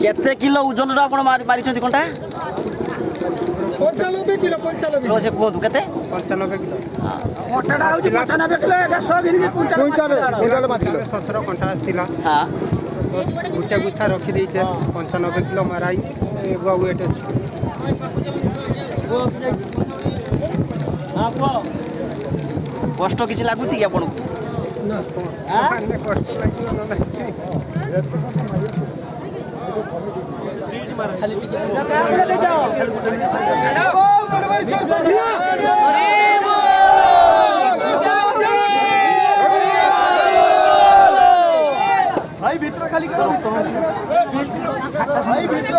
केते किलो ओजन आपण मारी छथि कोनटा 95 किलो 95 से कहतु केते 95 किलो मोटाडा होची 95 किलो 100 दिन की क्विंटल 5 किलो 17 कंटा आस्तिला हां गुच्छा गुच्छा रखी दैछे 95 किलो माराई एगो वेट अछि कष्ट किछि लागुछि कि आपण ना कष्ट खाली ले जाओ भाई भीतर खाली भाई भीतर